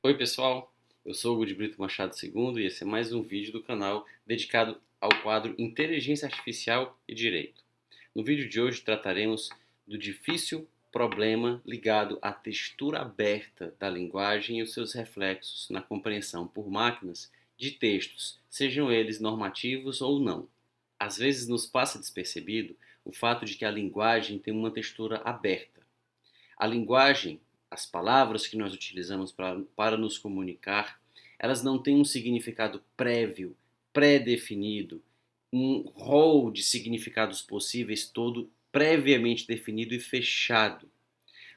Oi pessoal, eu sou o Hugo de Brito Machado II e esse é mais um vídeo do canal dedicado ao quadro Inteligência Artificial e Direito. No vídeo de hoje trataremos do difícil problema ligado à textura aberta da linguagem e os seus reflexos na compreensão por máquinas de textos, sejam eles normativos ou não. Às vezes nos passa despercebido o fato de que a linguagem tem uma textura aberta. A linguagem, as palavras que nós utilizamos para nos comunicar, elas não têm um significado prévio, pré-definido, um rol de significados possíveis todo previamente definido e fechado.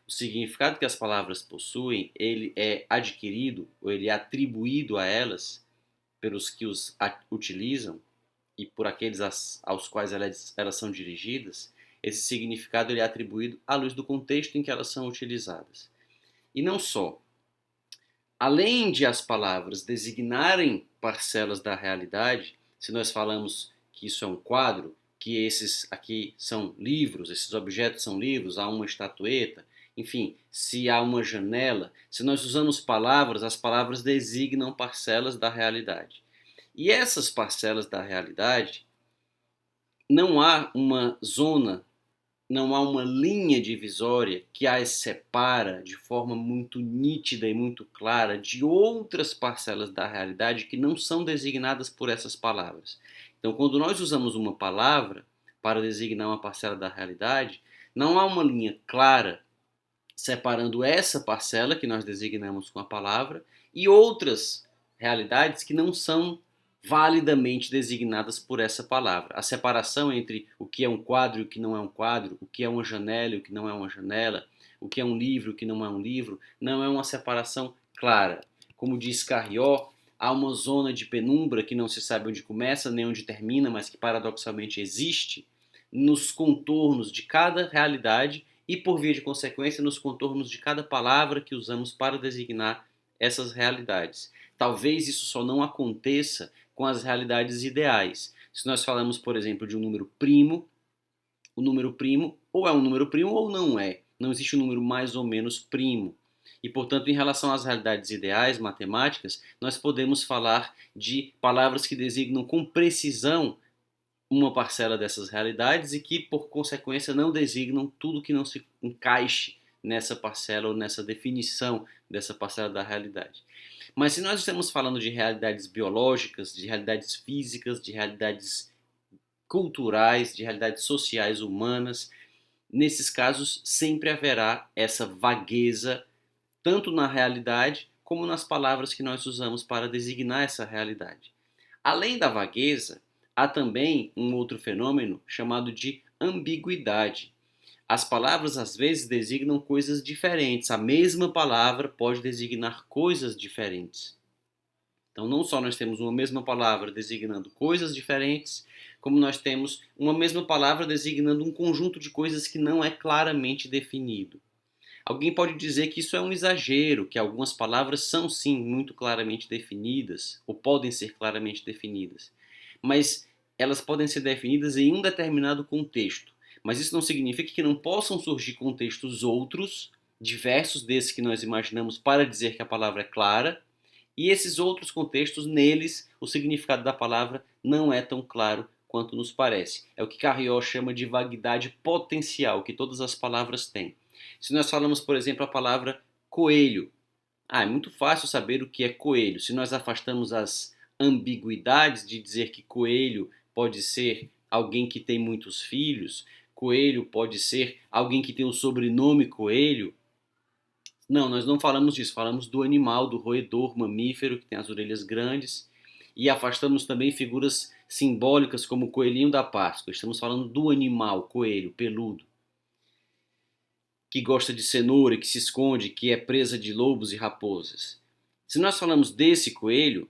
O significado que as palavras possuem, ele é adquirido ou ele é atribuído a elas pelos que os utilizam e por aqueles aos quais elas são dirigidas. Esse significado ele é atribuído à luz do contexto em que elas são utilizadas. E não só. Além de as palavras designarem parcelas da realidade, se nós falamos que isso é um quadro, que esses aqui são livros, esses objetos são livros, há uma estatueta, enfim, se há uma janela, se nós usamos palavras, as palavras designam parcelas da realidade. E essas parcelas da realidade, não há uma zona, não há uma linha divisória que as separa de forma muito nítida e muito clara de outras parcelas da realidade que não são designadas por essas palavras. Então, quando nós usamos uma palavra para designar uma parcela da realidade, não há uma linha clara separando essa parcela que nós designamos com a palavra e outras realidades que não são validamente designadas por essa palavra. A separação entre o que é um quadro e o que não é um quadro, o que é uma janela e o que não é uma janela, o que é um livro e o que não é um livro, não é uma separação clara. Como diz Carrió, há uma zona de penumbra que não se sabe onde começa nem onde termina, mas que paradoxalmente existe nos contornos de cada realidade e, por via de consequência, nos contornos de cada palavra que usamos para designar essas realidades. Talvez isso só não aconteça com as realidades ideais. Se nós falamos, por exemplo, de um número primo, o número primo ou é um número primo ou não é. Não existe um número mais ou menos primo. E, portanto, em relação às realidades ideais matemáticas, nós podemos falar de palavras que designam com precisão uma parcela dessas realidades e que, por consequência, não designam tudo que não se encaixe nessa parcela ou nessa definição dessa parcela da realidade. Mas se nós estamos falando de realidades biológicas, de realidades físicas, de realidades culturais, de realidades sociais humanas, nesses casos sempre haverá essa vagueza, tanto na realidade como nas palavras que nós usamos para designar essa realidade. Além da vagueza, há também um outro fenômeno chamado de ambiguidade. As palavras às vezes designam coisas diferentes. A mesma palavra pode designar coisas diferentes. Então, não só nós temos uma mesma palavra designando coisas diferentes, como nós temos uma mesma palavra designando um conjunto de coisas que não é claramente definido. Alguém pode dizer que isso é um exagero, que algumas palavras são sim muito claramente definidas, ou podem ser claramente definidas, mas elas podem ser definidas em um determinado contexto. Mas isso não significa que não possam surgir contextos outros, diversos desses que nós imaginamos, para dizer que a palavra é clara, e esses outros contextos, neles, o significado da palavra não é tão claro quanto nos parece. É o que Carrió chama de vaguidade potencial, que todas as palavras têm. Se nós falamos, por exemplo, a palavra coelho, é muito fácil saber o que é coelho. Se nós afastamos as ambiguidades de dizer que coelho pode ser alguém que tem muitos filhos, coelho pode ser alguém que tem o sobrenome coelho. Não, nós não falamos disso, falamos do animal, do roedor mamífero que tem as orelhas grandes e afastamos também figuras simbólicas como o coelhinho da Páscoa. Estamos falando do animal, coelho, peludo, que gosta de cenoura, que se esconde, que é presa de lobos e raposas. Se nós falamos desse coelho,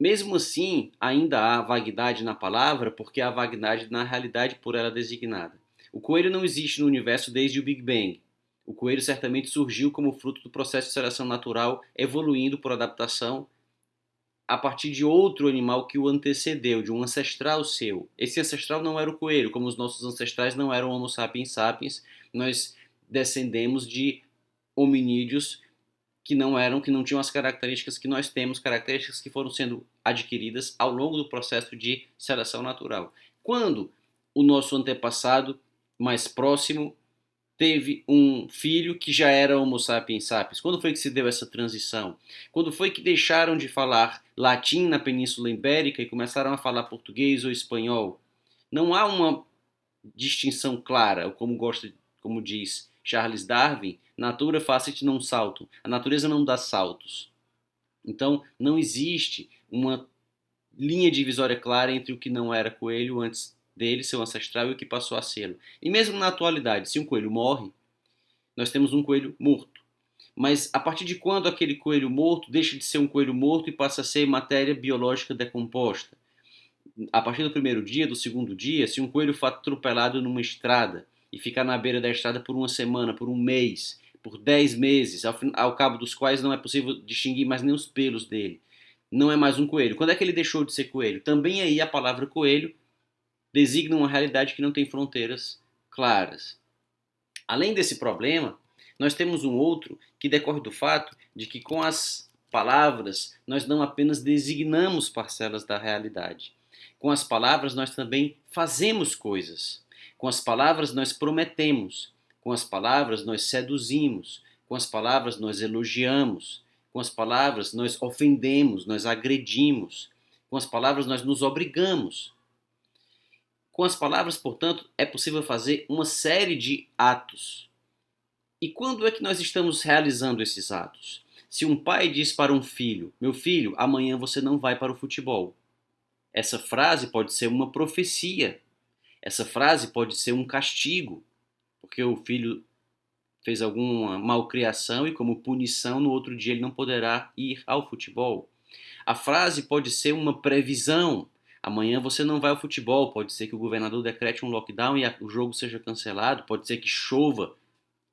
mesmo assim ainda há vaguidade na palavra, porque há vaguidade na realidade por ela designada. O coelho não existe no universo desde o Big Bang. O coelho certamente surgiu como fruto do processo de seleção natural, evoluindo por adaptação a partir de outro animal que o antecedeu, de um ancestral seu. Esse ancestral não era o coelho, como os nossos ancestrais não eram Homo sapiens sapiens, nós descendemos de hominídeos que não tinham as características que nós temos, características que foram sendo adquiridas ao longo do processo de seleção natural. Quando o nosso antepassado mais próximo teve um filho que já era Homo sapiens sapiens? Quando foi que se deu essa transição? Quando foi que deixaram de falar latim na Península Ibérica e começaram a falar português ou espanhol? Não há uma distinção clara, como diz Charles Darwin, natura facit non saltum. A natureza não dá saltos. Então, não existe uma linha divisória clara entre o que não era coelho antes dele, seu ancestral, e o que passou a ser. E mesmo na atualidade, se um coelho morre, nós temos um coelho morto. Mas a partir de quando aquele coelho morto deixa de ser um coelho morto e passa a ser matéria biológica decomposta? A partir do primeiro dia, do segundo dia, se um coelho for atropelado numa estrada e ficar na beira da estrada por uma semana, por um mês, por 10 meses, ao cabo dos quais não é possível distinguir mais nem os pelos dele, não é mais um coelho. Quando é que ele deixou de ser coelho? Também aí a palavra coelho designa uma realidade que não tem fronteiras claras. Além desse problema, nós temos um outro que decorre do fato de que com as palavras nós não apenas designamos parcelas da realidade. Com as palavras nós também fazemos coisas. Com as palavras nós prometemos. Com as palavras nós seduzimos. Com as palavras nós elogiamos. Com as palavras nós ofendemos, nós agredimos. Com as palavras nós nos obrigamos. Com as palavras, portanto, é possível fazer uma série de atos. E quando é que nós estamos realizando esses atos? Se um pai diz para um filho: meu filho, amanhã você não vai para o futebol. Essa frase pode ser uma profecia. Essa frase pode ser um castigo, porque o filho fez alguma malcriação e, como punição, no outro dia ele não poderá ir ao futebol. A frase pode ser uma previsão. Amanhã você não vai ao futebol. Pode ser que o governador decrete um lockdown e o jogo seja cancelado. Pode ser que chova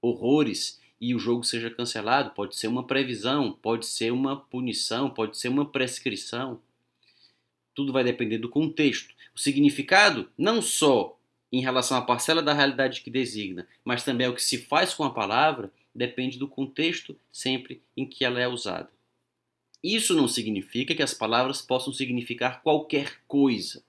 horrores e o jogo seja cancelado. Pode ser uma previsão, pode ser uma punição, pode ser uma prescrição. Tudo vai depender do contexto. O significado, não só em relação à parcela da realidade que designa, mas também ao que se faz com a palavra, depende do contexto sempre em que ela é usada. Isso não significa que as palavras possam significar qualquer coisa.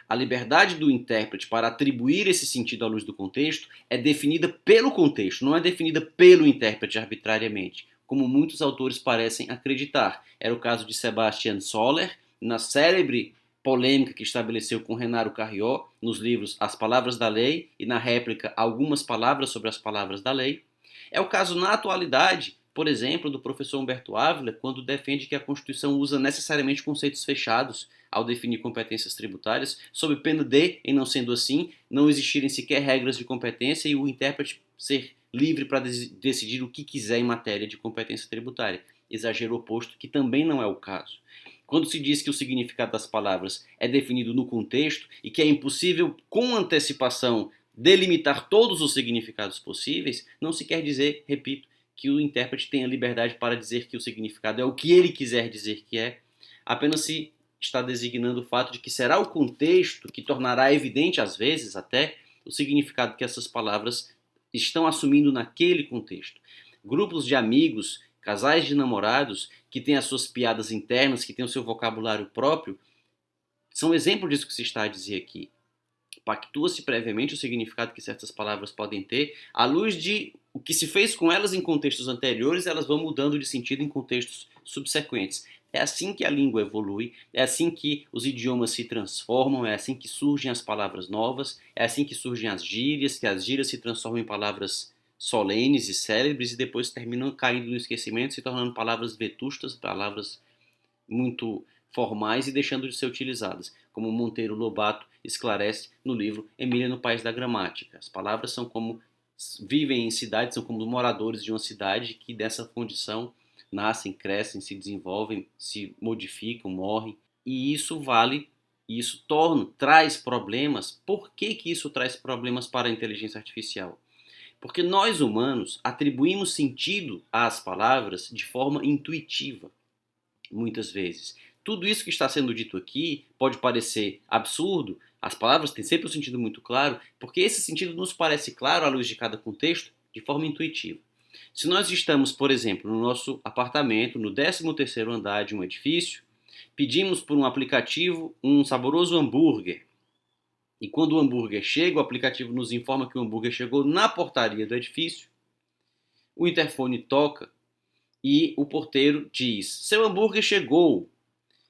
A liberdade do intérprete para atribuir esse sentido à luz do contexto é definida pelo contexto, não é definida pelo intérprete arbitrariamente, como muitos autores parecem acreditar. Era o caso de Sebastian Soller, na célebre polêmica que estabeleceu com Renato Carrió, nos livros As Palavras da Lei e na réplica Algumas Palavras sobre as Palavras da Lei. É o caso na atualidade, por exemplo, do professor Humberto Ávila, quando defende que a Constituição usa necessariamente conceitos fechados ao definir competências tributárias, sob pena de, em não sendo assim, não existirem sequer regras de competência e o intérprete ser livre para decidir o que quiser em matéria de competência tributária. Exagero oposto, que também não é o caso. Quando se diz que o significado das palavras é definido no contexto e que é impossível, com antecipação, delimitar todos os significados possíveis, não se quer dizer, repito, que o intérprete tenha liberdade para dizer que o significado é o que ele quiser dizer que é, apenas se está designando o fato de que será o contexto que tornará evidente, às vezes até, o significado que essas palavras estão assumindo naquele contexto. Grupos de amigos, casais de namorados, que têm as suas piadas internas, que têm o seu vocabulário próprio, são exemplo disso que se está a dizer aqui. Pactua-se previamente o significado que certas palavras podem ter, à luz de o que se fez com elas em contextos anteriores, elas vão mudando de sentido em contextos subsequentes. É assim que a língua evolui, é assim que os idiomas se transformam, é assim que surgem as palavras novas, é assim que surgem as gírias, que as gírias se transformam em palavras solenes e célebres e depois terminam caindo no esquecimento, se tornando palavras vetustas, palavras muito formais e deixando de ser utilizadas, como Monteiro Lobato esclarece no livro Emília no País da Gramática. As palavras são como vivem em cidades, são como moradores de uma cidade que dessa condição nascem, crescem, se desenvolvem, se modificam, morrem. E isso traz problemas. Por que isso traz problemas para a inteligência artificial? Porque nós humanos atribuímos sentido às palavras de forma intuitiva, muitas vezes. Tudo isso que está sendo dito aqui pode parecer absurdo, as palavras têm sempre um sentido muito claro, porque esse sentido nos parece claro à luz de cada contexto, de forma intuitiva. Se nós estamos, por exemplo, no nosso apartamento, no 13º andar de um edifício, pedimos por um aplicativo um saboroso hambúrguer. E quando o hambúrguer chega, o aplicativo nos informa que o hambúrguer chegou na portaria do edifício. O interfone toca e o porteiro diz: "Seu hambúrguer chegou."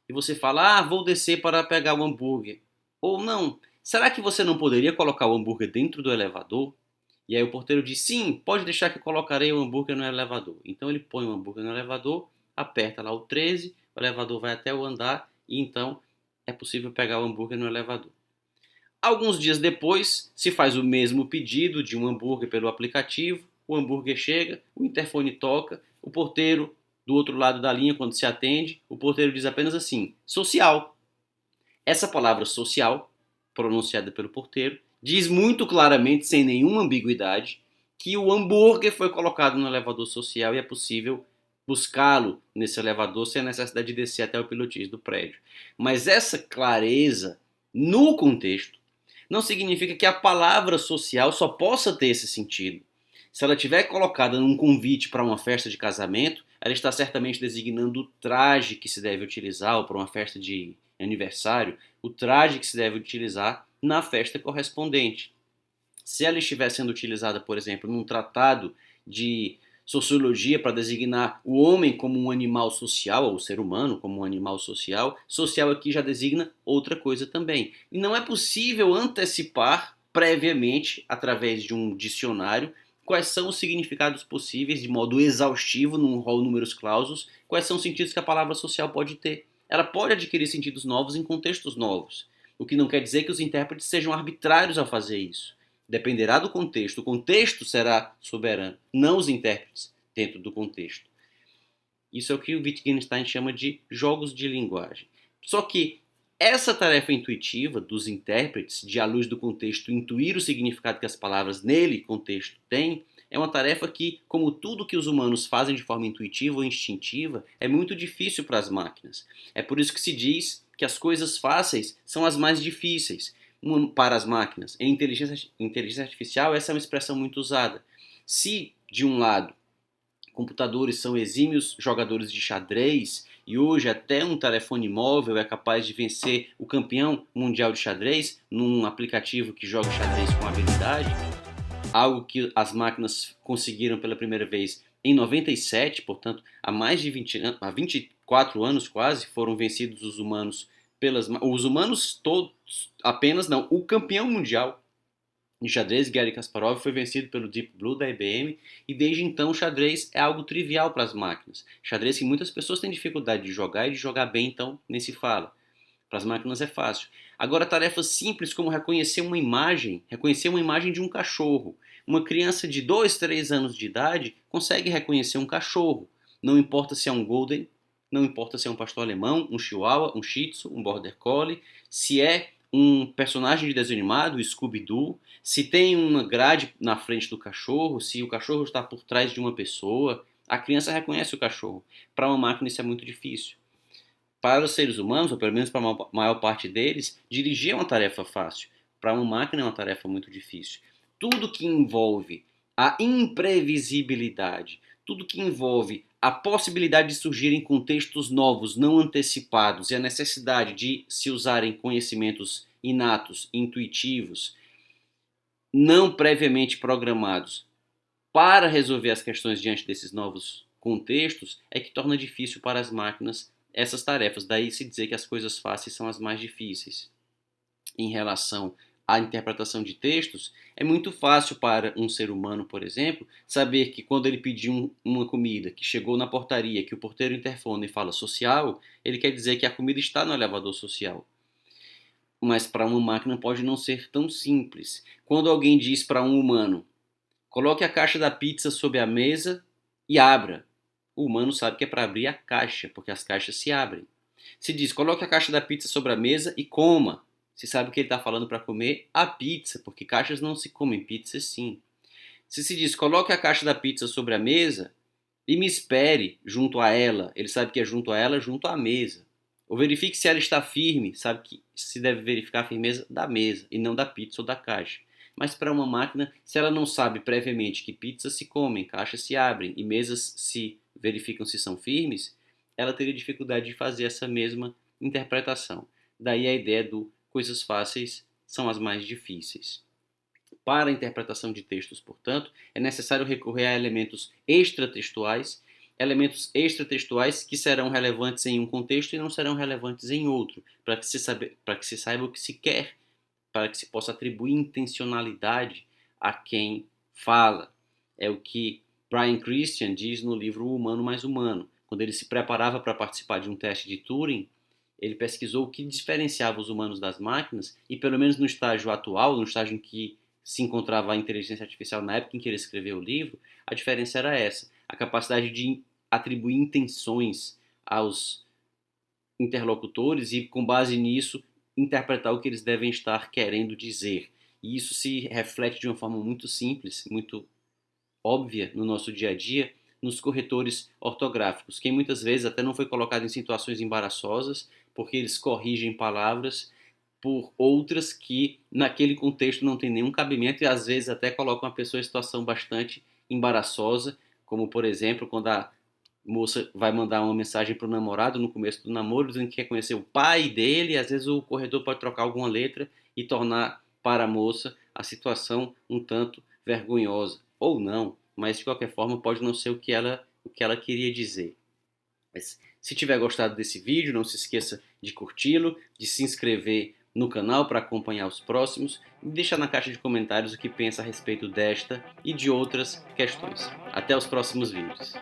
E você fala: "Ah, vou descer para pegar o hambúrguer." Ou não: "Será que você não poderia colocar o hambúrguer dentro do elevador?" E aí o porteiro diz: "Sim, pode deixar que eu colocarei o hambúrguer no elevador." Então ele põe o hambúrguer no elevador, aperta lá o 13, o elevador vai até o andar e então é possível pegar o hambúrguer no elevador. Alguns dias depois, se faz o mesmo pedido de um hambúrguer pelo aplicativo, o hambúrguer chega, o interfone toca, o porteiro do outro lado da linha, quando se atende, o porteiro diz apenas assim: "Social." Essa palavra social, pronunciada pelo porteiro, diz muito claramente, sem nenhuma ambiguidade, que o hambúrguer foi colocado no elevador social e é possível buscá-lo nesse elevador sem a necessidade de descer até o pilotis do prédio. Mas essa clareza no contexto não significa que a palavra social só possa ter esse sentido. Se ela estiver colocada num convite para uma festa de casamento, ela está certamente designando o traje que se deve utilizar, ou para uma festa de aniversário, o traje que se deve utilizar na festa correspondente. Se ela estiver sendo utilizada, por exemplo, num tratado de sociologia para designar o homem como um animal social, ou o ser humano como um animal social, social aqui já designa outra coisa também. E não é possível antecipar previamente, através de um dicionário, quais são os significados possíveis, de modo exaustivo, num rol numerus clausus, quais são os sentidos que a palavra social pode ter. Ela pode adquirir sentidos novos em contextos novos, o que não quer dizer que os intérpretes sejam arbitrários ao fazer isso. Dependerá do contexto. O contexto será soberano, não os intérpretes dentro do contexto. Isso é o que o Wittgenstein chama de jogos de linguagem. Só que essa tarefa intuitiva dos intérpretes, de à luz do contexto intuir o significado que as palavras nele, contexto, têm, é uma tarefa que, como tudo que os humanos fazem de forma intuitiva ou instintiva, é muito difícil para as máquinas. É por isso que se diz que as coisas fáceis são as mais difíceis para as máquinas. Em inteligência artificial, essa é uma expressão muito usada. Se, de um lado, computadores são exímios jogadores de xadrez e hoje até um telefone móvel é capaz de vencer o campeão mundial de xadrez num aplicativo que joga xadrez com habilidade, algo que as máquinas conseguiram pela primeira vez em 97, portanto, há mais de 24 anos quase, foram vencidos os humanos os humanos todos, apenas não, o campeão mundial de xadrez, Garry Kasparov, foi vencido pelo Deep Blue da IBM e desde então o xadrez é algo trivial para as máquinas. Xadrez que muitas pessoas têm dificuldade de jogar e de jogar bem, então nem se fala. Para as máquinas é fácil. Agora, tarefas simples como reconhecer uma imagem de um cachorro. Uma criança de 2, 3 anos de idade consegue reconhecer um cachorro. Não importa se é um Golden, não importa se é um pastor alemão, um chihuahua, um shih tzu, um border collie, se é um personagem de desenho animado, o Scooby-Doo, se tem uma grade na frente do cachorro, se o cachorro está por trás de uma pessoa, a criança reconhece o cachorro. Para uma máquina isso é muito difícil. Para os seres humanos, ou pelo menos para a maior parte deles, dirigir é uma tarefa fácil. Para uma máquina é uma tarefa muito difícil. Tudo que envolve a imprevisibilidade, tudo que envolve a possibilidade de surgirem contextos novos, não antecipados, e a necessidade de se usarem conhecimentos inatos, intuitivos, não previamente programados, para resolver as questões diante desses novos contextos, é que torna difícil para as máquinas essas tarefas. Daí se dizer que as coisas fáceis são as mais difíceis. Em relação à interpretação de textos, é muito fácil para um ser humano, por exemplo, saber que quando ele pediu uma comida que chegou na portaria, que o porteiro interfona e fala social, ele quer dizer que a comida está no elevador social. Mas para uma máquina pode não ser tão simples. Quando alguém diz para um humano: coloque a caixa da pizza sob a mesa e abra, o humano sabe que é para abrir a caixa, porque as caixas se abrem. Se diz: coloque a caixa da pizza sobre a mesa e coma, se sabe que ele está falando para comer a pizza, porque caixas não se comem, pizza sim. Se diz: coloque a caixa da pizza sobre a mesa e me espere junto a ela, ele sabe que é junto a ela, junto à mesa. Ou verifique se ela está firme, sabe que se deve verificar a firmeza da mesa e não da pizza ou da caixa. Mas para uma máquina, se ela não sabe previamente que pizzas se comem, caixas se abrem e mesas se verificam se são firmes, ela teria dificuldade de fazer essa mesma interpretação. Daí a ideia do coisas fáceis são as mais difíceis. Para a interpretação de textos, portanto, é necessário recorrer a elementos extratextuais que serão relevantes em um contexto e não serão relevantes em outro, para que se saiba o que se quer, para que se possa atribuir intencionalidade a quem fala. É o que Brian Christian diz no livro O Humano Mais Humano. Quando ele se preparava para participar de um teste de Turing, ele pesquisou o que diferenciava os humanos das máquinas e, pelo menos no estágio atual, no estágio em que se encontrava a inteligência artificial na época em que ele escreveu o livro, a diferença era essa: a capacidade de atribuir intenções aos interlocutores e, com base nisso, interpretar o que eles devem estar querendo dizer. E isso se reflete de uma forma muito simples, muito óbvia no nosso dia a dia, nos corretores ortográficos, que muitas vezes até não foi colocado em situações embaraçosas, porque eles corrigem palavras por outras que naquele contexto não tem nenhum cabimento e às vezes até colocam a pessoa em situação bastante embaraçosa, como por exemplo quando a moça vai mandar uma mensagem para o namorado no começo do namoro, dizendo que quer conhecer o pai dele, e às vezes o corretor pode trocar alguma letra e tornar para a moça a situação um tanto vergonhosa, ou não, mas de qualquer forma pode não ser o que ela queria dizer. Mas, se tiver gostado desse vídeo, não se esqueça de curti-lo, de se inscrever no canal para acompanhar os próximos e deixar na caixa de comentários o que pensa a respeito desta e de outras questões. Até os próximos vídeos.